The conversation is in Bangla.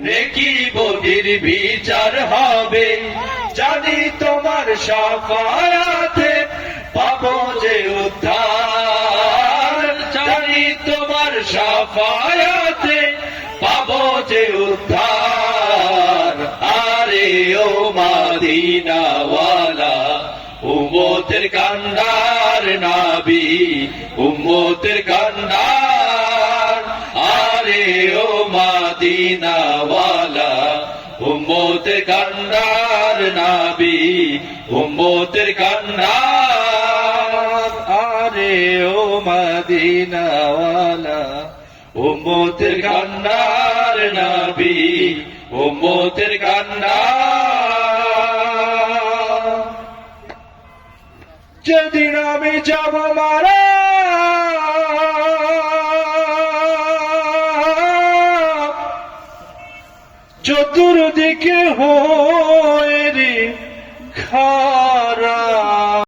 নেকি বদির বিচার হবে, জানি তোমার শাফায়াতে পাবো যে উদ্ধার, জানি তোমার শাফায়াতে পাবো যে উদ্ধার। আরে ও মদিনাওয়ালা, উম্মতের কান্ডার নবী, উম্মতের কান্ডার। আরে ও মদিনাওয়ালা, উম্মতের কান্ডার নবী, উম্মতের কান্ডার। আরে ও মদিনাওয়ালা, উম্মতের কান্ডার নবী, উম্মতের কান্ডার। যেদিন আমি যাব মারা, চতুর্দিকে হয়ে রে খারা,